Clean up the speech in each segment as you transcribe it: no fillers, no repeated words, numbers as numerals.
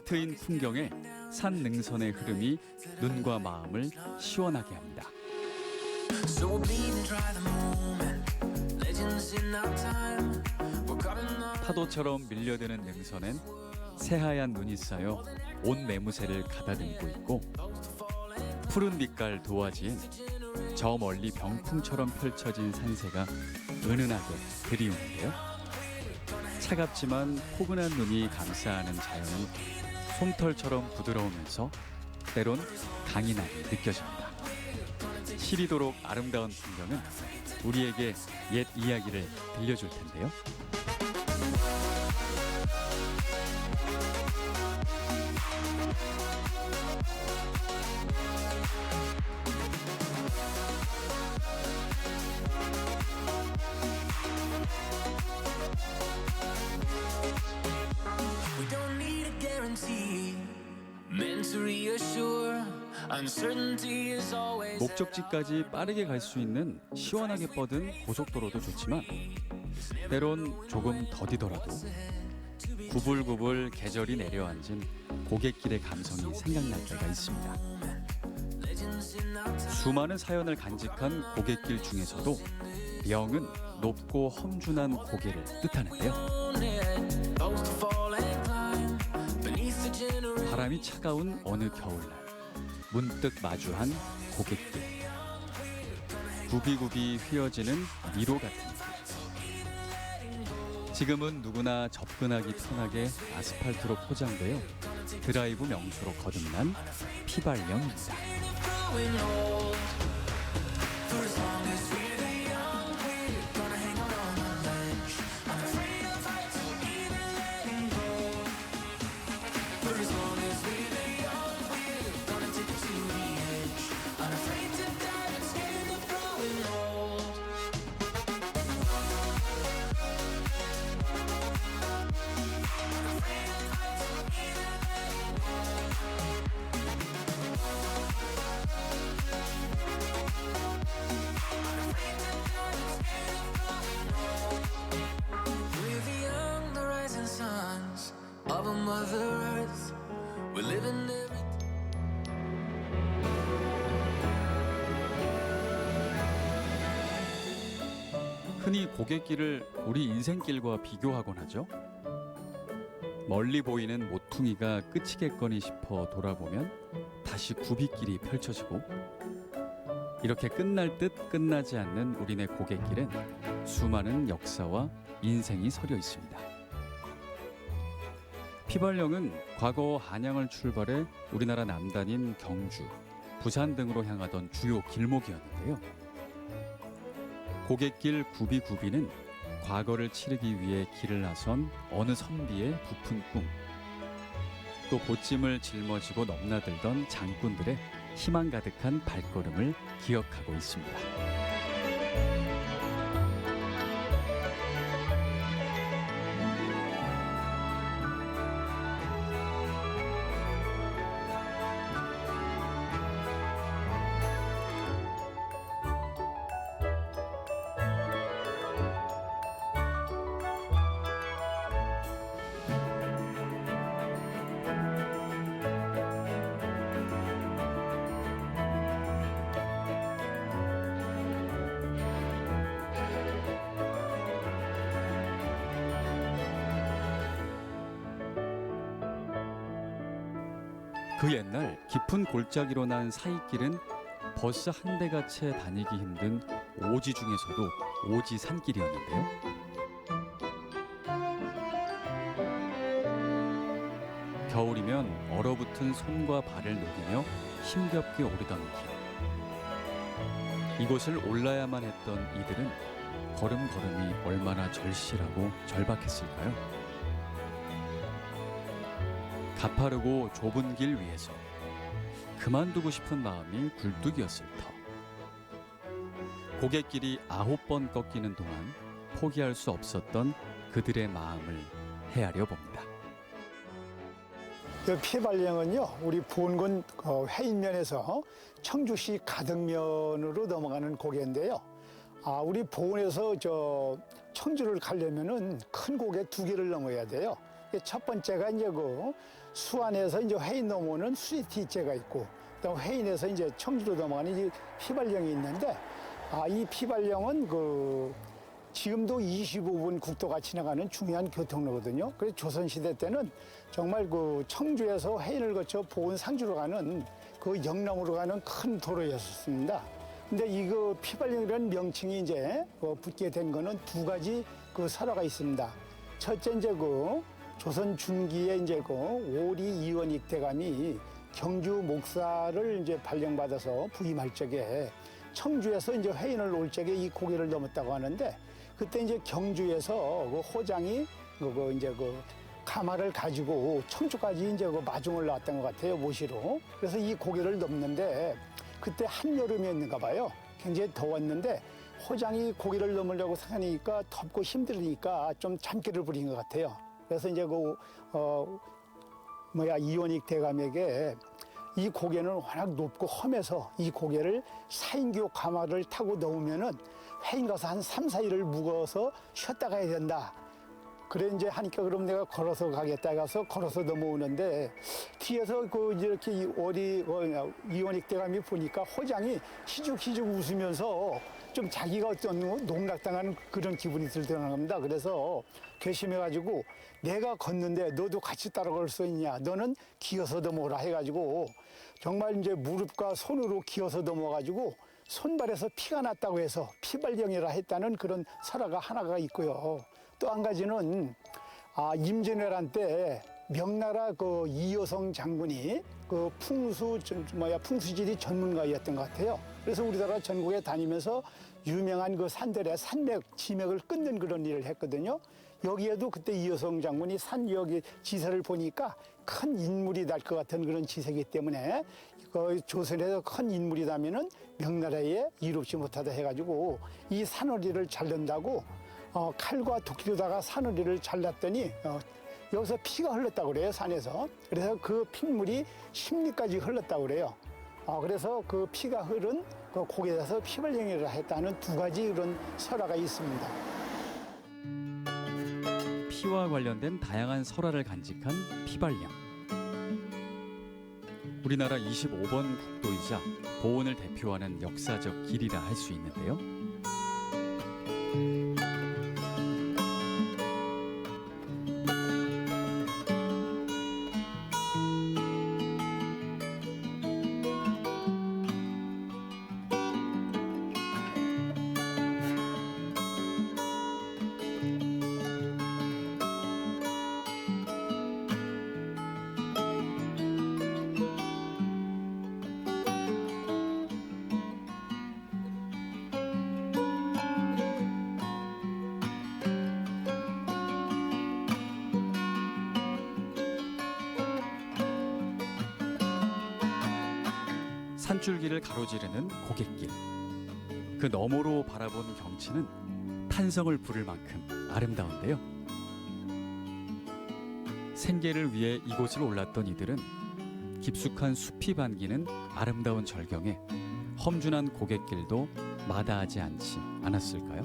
트인 풍경에 산 능선의 흐름이 눈과 마음을 시원하게 합니다. So we'll bleed and try the moment. Legends in our time. We're coming on. 파도처럼 밀려드는 능선엔 새하얀 눈이 쌓여 온 매무새를 가다듬고 있고, 푸른 빛깔 도화지엔 저 멀리 병풍처럼 펼쳐진 산세가 은은하게 그리우는데요. 차갑지만 포근한 눈이 감싸는 자연이 솜털처럼 부드러우면서 때론 강인하게 느껴집니다. 시리도록 아름다운 풍경은 우리에게 옛 이야기를 들려줄 텐데요. We don't need a guarantee. Meant to reassure. Uncertainty is always. 목적지까지 빠르게 갈 수 있는 시원하게 뻗은 고속도로도 좋지만, 때론 조금 더디더라도 구불구불 계절이 내려앉은 고갯길의 감성이 생각날 때가 있습니다. 수많은 사연을 간직한 고갯길 중에서도 명은 높고 험준한 고개를 뜻하는데요. 바람이 차가운 어느 겨울날 문득 마주한 고갯길. 굽이굽이 휘어지는 미로 같은 길. 지금은 누구나 접근하기 편하게 아스팔트로 포장되어 드라이브 명소로 거듭난 피발령입니다. Of a Mother Earth, we live in every. 흔히 고갯길을 우리 인생길과 비교하곤 하죠. 멀리 보이는 모퉁이가 끝이겠거니 싶어 돌아보면 다시 굽이길이 펼쳐지고, 이렇게 끝날 듯 끝나지 않는 우리네 고갯길엔 수많은 역사와 인생이 서려 있습니다. 피발령은 과거 한양을 출발해 우리나라 남단인 경주, 부산 등으로 향하던 주요 길목이었는데요. 고갯길 굽이굽이는 과거를 치르기 위해 길을 나선 어느 선비의 부푼 꿈, 또 보찜을 짊어지고 넘나들던 장군들의 희망 가득한 발걸음을 기억하고 있습니다. 그 옛날 깊은 골짜기로 난 사이길은 버스 한 대가 채 다니기 힘든 오지 중에서도 오지 산길이었는데요. 겨울이면 얼어붙은 손과 발을 녹이며 힘겹게 오르던 길. 이곳을 올라야만 했던 이들은 걸음걸음이 얼마나 절실하고 절박했을까요? 가파르고 좁은 길 위에서 그만두고 싶은 마음이 굴뚝이었을 터. 고갯길이 9번 꺾이는 동안 포기할 수 없었던 그들의 마음을 헤아려 봅니다. 그 피발령은요, 우리 부원군 회인면에서 청주시 가덕면으로 넘어가는 고개인데요. 우리 부원에서 청주를 가려면은 큰 고개 2개를 넘어야 돼요. 첫 번째가 이제 그 수안에서 이제 회인 넘어오는 수리티제가 있고, 또 회인에서 이제 청주로 넘어가는 이 피발령이 있는데, 이 피발령은 그 지금도 25분 국도가 지나가는 중요한 교통로거든요. 그래서 조선시대 때는 정말 그 청주에서 해인을 거쳐 보은 상주로 가는 그 영남으로 가는 큰 도로였습니다. 근데 이거 피발령이라는 명칭이 이제 붙게 된 거는 두 가지 그 설화가 있습니다. 첫째 이제 그 조선 중기에 이제 그 오리 이원익 대감이 경주 목사를 이제 발령받아서 부임할 적에 청주에서 이제 회인을 올 적에 이 고개를 넘었다고 하는데, 그때 이제 경주에서 그 호장이 이제 그 가마를 가지고 청주까지 이제 그 마중을 나왔던 것 같아요, 모시로. 그래서 이 고개를 넘는데 그때 한여름이었는가 봐요. 굉장히 더웠는데 호장이 고개를 넘으려고 생각하니까 덥고 힘들으니까 좀 잠기를 부린 것 같아요. 그래서 이제 이원익 대감에게 이 고개는 워낙 높고 험해서 이 고개를 사인교 가마를 타고 넘으면은 회인 가서 한 3, 4일을 묵어서 쉬었다 가야 된다. 그래 이제 하니까 그럼 내가 걸어서 가겠다 해서 걸어서 넘어오는데, 뒤에서 그 이렇게 이원익 대감이 보니까 호장이 희죽희죽 웃으면서 좀 자기가 어떤 농락당하는 그런 기분이 들더라는 겁니다. 그래서 괘씸해가지고 내가 걷는데 너도 같이 따라갈 수 있냐? 너는 기어서 넘어오라 해가지고 정말 이제 무릎과 손으로 기어서 넘어가지고 손발에서 피가 났다고 해서 피발령이라 했다는 그런 설화가 하나가 있고요. 또 한 가지는 임진왜란 때 명나라 그 이여성 장군이 그 풍수지리 전문가였던 것 같아요. 그래서 우리나라 전국에 다니면서 유명한 그 산들의 산맥, 지맥을 끊는 그런 일을 했거든요. 여기에도 그때 이여성 장군이 여기 지세를 보니까 큰 인물이 날 것 같은 그런 지세이기 때문에 그 조선에서 큰 인물이라면은 명나라에 이롭지 못하다 해가지고 이 산허리를 자른다고 칼과 도끼로다가 산허리를 잘랐더니 여기서 피가 흘렀다고 그래요, 산에서. 그래서 그 핏물이 심리까지 흘렀다고 그래요. 그래서 그 피가 흐른 그 고개에서 피발령이라 했다는 두 가지 그런 설화가 있습니다. 피와 관련된 다양한 설화를 간직한 피발령. 우리나라 25번 국도이자 보온을 대표하는 역사적 길이라 할 수 있는데요. 산줄기를 가로지르는 고갯길. 그 너머로 바라본 경치는 탄성을 부를 만큼 아름다운데요. 생계를 위해 이곳을 올랐던 이들은 깊숙한 숲이 반기는 아름다운 절경에 험준한 고갯길도 마다하지 않지 않았을까요?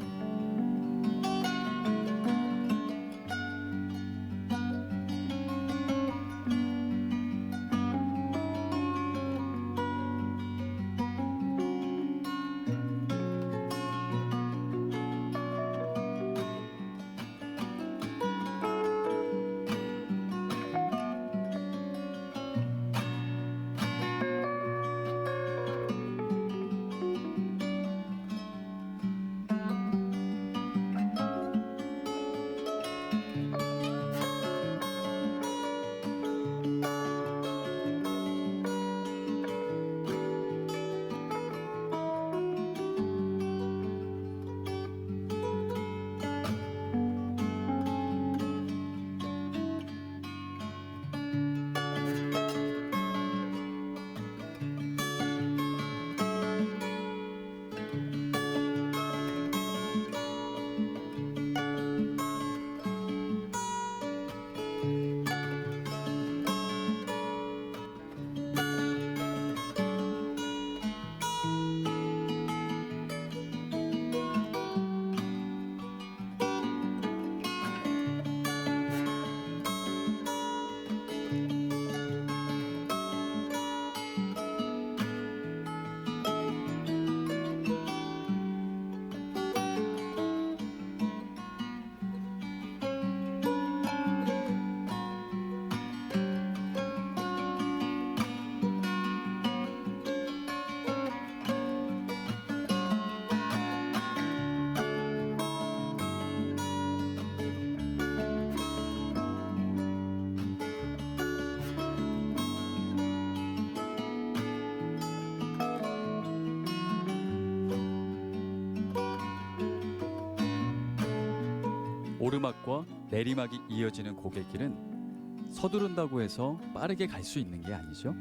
오르막과 내리막이 이어지는 고갯길은 서두른다고 해서 빠르게 갈 수 있는 게 아니죠.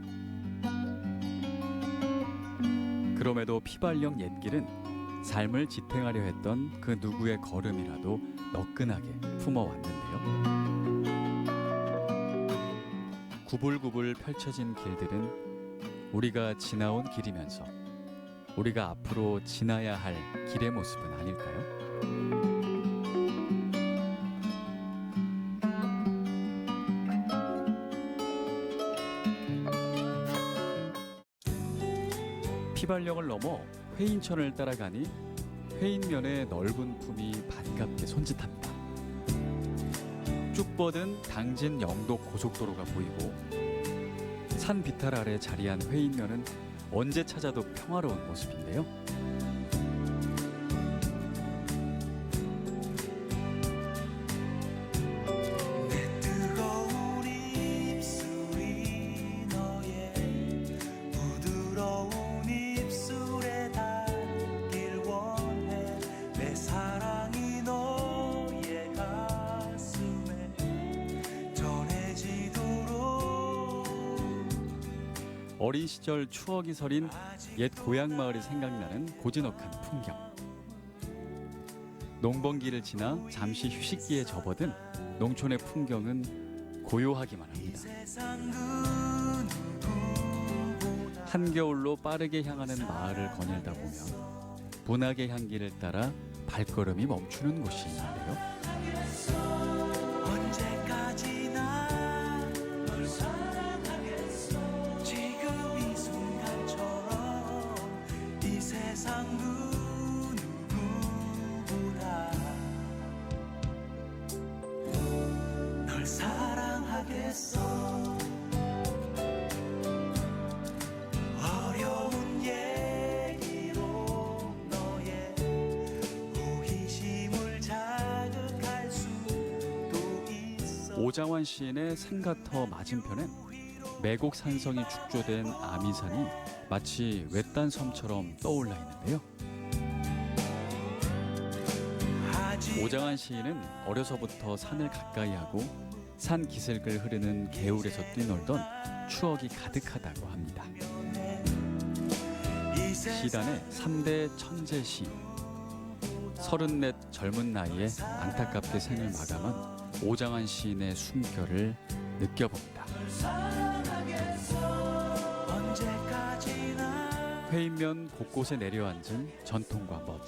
그럼에도 피발령 옛길은 삶을 지탱하려 했던 그 누구의 걸음이라도 너끈하게 품어왔는데요. 구불구불 펼쳐진 길들은 우리가 지나온 길이면서 우리가 앞으로 지나야 할 길의 모습은 아닐까요? 피발령을 넘어 회인천을 따라가니 회인면의 넓은 품이 반갑게 손짓합니다. 쭉 뻗은 당진 영도 고속도로가 보이고 산 비탈 아래 자리한 회인면은 언제 찾아도 평화로운 모습인데요. 내 뜨거운 입술이 너의 부드러운 입술에 닿길 원해. 내 사랑이 너의 가슴에 전해지도록. 어린 시절 추억이 서린 옛 고향 마을이 생각나는 고즈넉한 풍경. 농번기를 지나 잠시 휴식기에 접어든 농촌의 풍경은 고요하기만 합니다. 한겨울로 빠르게 향하는 마을을 거닐다 보면 분화의 향기를 따라 발걸음이 멈추는 곳이 있는데요. 언제까지나 널 사랑하겠어. 지금 이 순간처럼 이 세상 그 누구보다 널 사랑하겠어. 어려운 얘기로 너의 호기심을 자극할 수도 있어. 오장환 시인의 생가터 맞은편엔 매곡 산성이 축조된 아미산이 마치 외딴 섬처럼 떠올라 있는데요. 오장환 시인은 어려서부터 산을 가까이 하고 산 기슭을 흐르는 개울에서 뛰놀던 추억이 가득하다고 합니다. 시단의 3대 천재 시인. 34 젊은 나이에 안타깝게 생을 마감한 오장환 시인의 숨결을 느껴봅니다. 회인면 곳곳에 내려앉은 전통과 멋,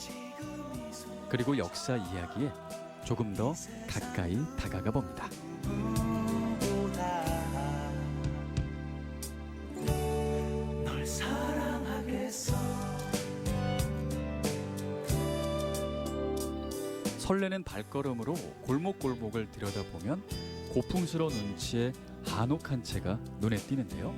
그리고 역사 이야기에 조금 더 가까이 다가가 봅니다. 널 사랑하겠어. 설레는 발걸음으로 골목골목을 들여다보면 고풍스러운 운치의 한옥 한 채가 눈에 띄는데요.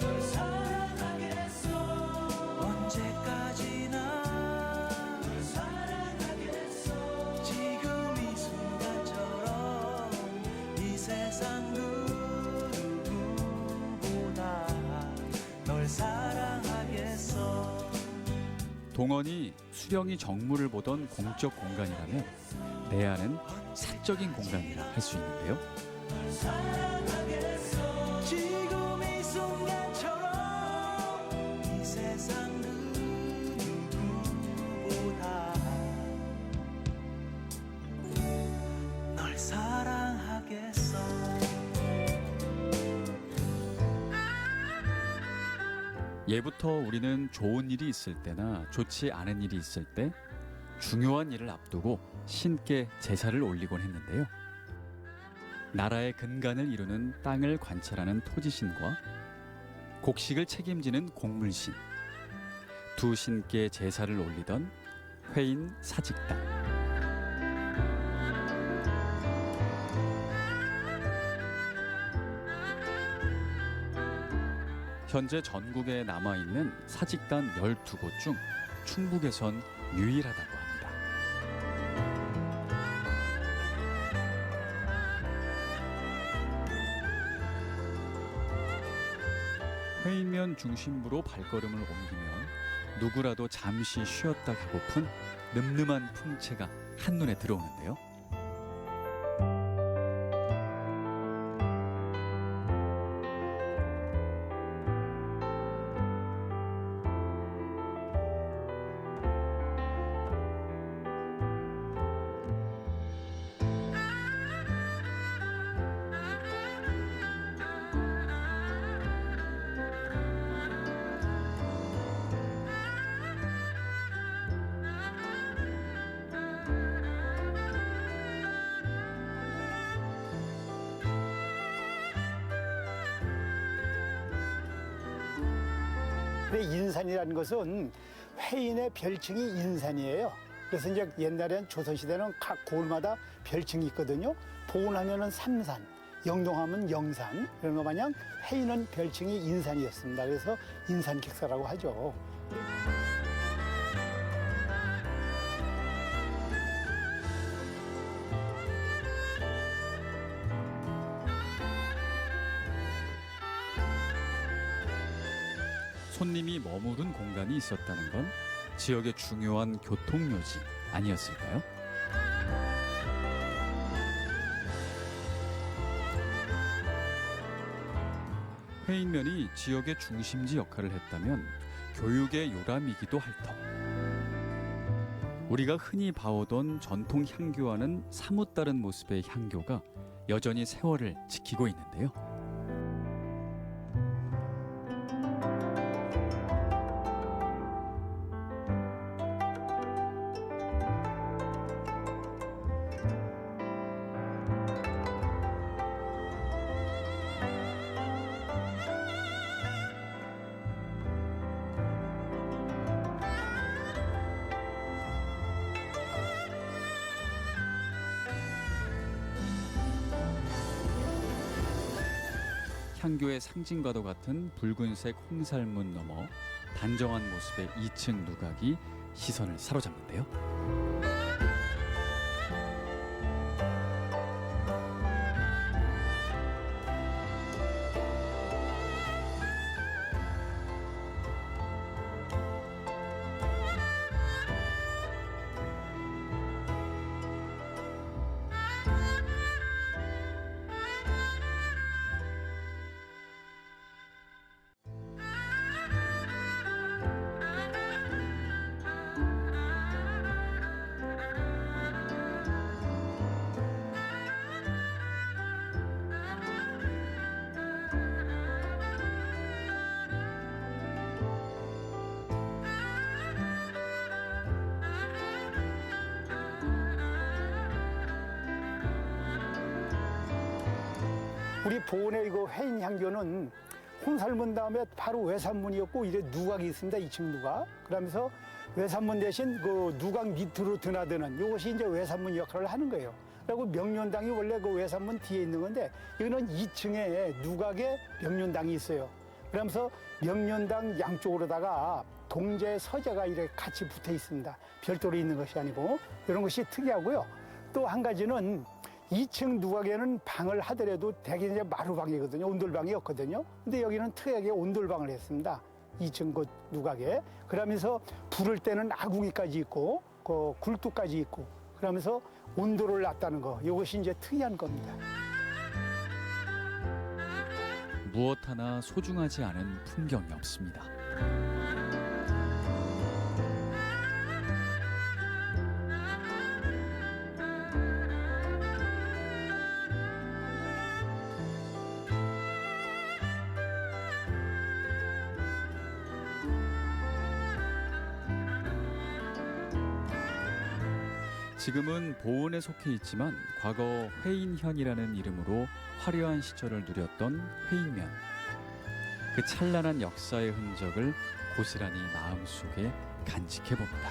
널 사랑하겠어. 언제까지나 널 사랑하겠어. 지금 이 순간처럼 이 세상 그 누구보다 널 사랑하겠어. 동원이 수령이 정물을 보던 공적 공간이라면 내 안은 사적인 공간이라 할 수 있는데요. 지금 이 순간처럼 이 세상 그 누구보다 널 사랑하겠어. 예부터 우리는 좋은 일이 있을 때나 좋지 않은 일이 있을 때 중요한 일을 앞두고 신께 제사를 올리곤 했는데요. 나라의 근간을 이루는 땅을 관찰하는 토지신과 곡식을 책임지는 곡물신, 두 신께 제사를 올리던 회인 사직당. 현재 전국에 남아있는 사직단 12곳 중 충북에선 유일하다고 합니다. 회인면 중심부로 발걸음을 옮기면 누구라도 잠시 쉬었다 가고픈 늠름한 풍채가 한눈에 들어오는데요. 근데 인산이라는 것은 회인의 별칭이 인산이에요. 그래서 이제 옛날엔 조선시대는 각 고을마다 별칭이 있거든요. 보은하면은 삼산, 영동하면 영산, 그런 거 마냥 회인은 별칭이 인산이었습니다. 그래서 인산객사라고 하죠. 손님이 머무른 공간이 있었다는 건 지역의 중요한 교통요지 아니었을까요? 회인면이 지역의 중심지 역할을 했다면 교육의 요람이기도 할 터. 우리가 흔히 봐오던 전통 향교와는 사뭇 다른 모습의 향교가 여전히 세월을 지키고 있는데요. 향교의 상징과도 같은 붉은색 홍살문 너머 단정한 모습의 2층 누각이 시선을 사로잡는데요. 우리 보은의 이거 회인 향교는 홍살문 다음에 바로 외산문이었고 이래 누각이 있습니다. 2층 누각. 그러면서 외산문 대신 그 누각 밑으로 드나드는 이것이 이제 외산문 역할을 하는 거예요. 그리고 명륜당이 원래 그 외산문 뒤에 있는 건데 이거는 2층에 누각에 명륜당이 있어요. 그러면서 명륜당 양쪽으로다가 동제 서재가 이렇게 같이 붙어 있습니다. 별도로 있는 것이 아니고 이런 것이 특이하고요. 또 한 가지는 2층 누각에는 방을 하더라도 대개 이제 마루방이거든요. 온돌방이었거든요. 근데 여기는 특이하게 온돌방을 했습니다. 2층 그 누각에. 그러면서 부를 때는 아궁이까지 있고, 그 굴뚝까지 있고, 그러면서 온도를 놨다는 거. 이것이 이제 특이한 겁니다. 무엇 하나 소중하지 않은 풍경이 없습니다. 지금은 보은에 속해 있지만 과거 회인현이라는 이름으로 화려한 시절을 누렸던 회인면. 그 찬란한 역사의 흔적을 고스란히 마음속에 간직해 봅니다.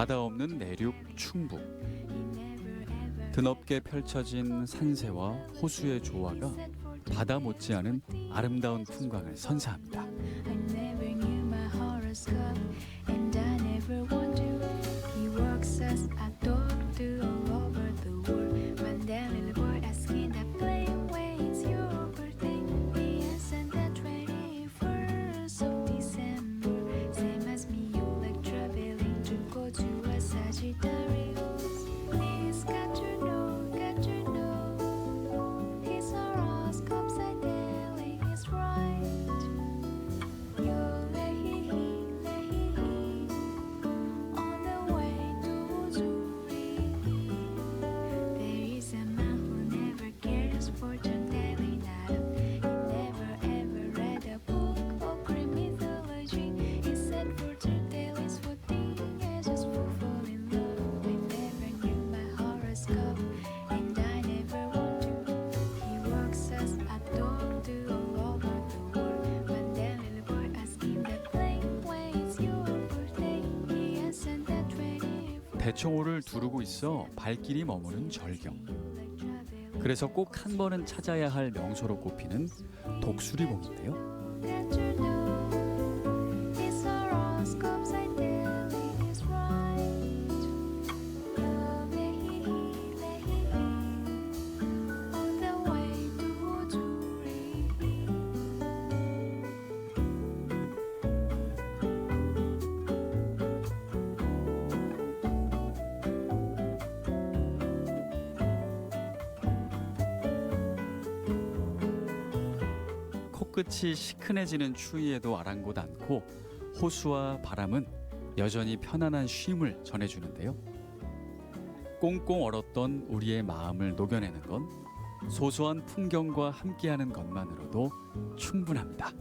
바다 없는 내륙 충북. 드넓게 펼쳐진 산세와 호수의 조화가 바다 못지않은 아름다운 풍광을 선사합니다. I never knew my horoscope, and I never want to. He works as a doctor all over the world. One day, little boy asking that plain way, it's your birthday. He answered the 21st of December. Same as me, you like traveling to go to a Sagittarius. Please, got to know, got to know. His horoscopes are telling is right. On the way to Zurich, there is a man who never cares fortune telling at all. He never ever read a book of Greek mythology. He said fortune telling's for teenagers who fall in love. I never knew my horoscope, and I never want to. He works as a doctor all over the world. One day, little boy asked him that plain way, it's your birthday. He answered that 24. 대청호를 두르고 있어 발길이 머무는 절경. 그래서 꼭 한 번은 찾아야 할 명소로 꼽히는 독수리봉인데요. Got to know his horoscopes are telling is right. On the way to Zurich. 코끝이 시큰해지는 추위에도 아랑곳 않고 호수와 바람은 여전히 편안한 쉼을 전해주는데요. 꽁꽁 얼었던 우리의 마음을 녹여내는 건 소소한 풍경과 함께하는 것만으로도 충분합니다.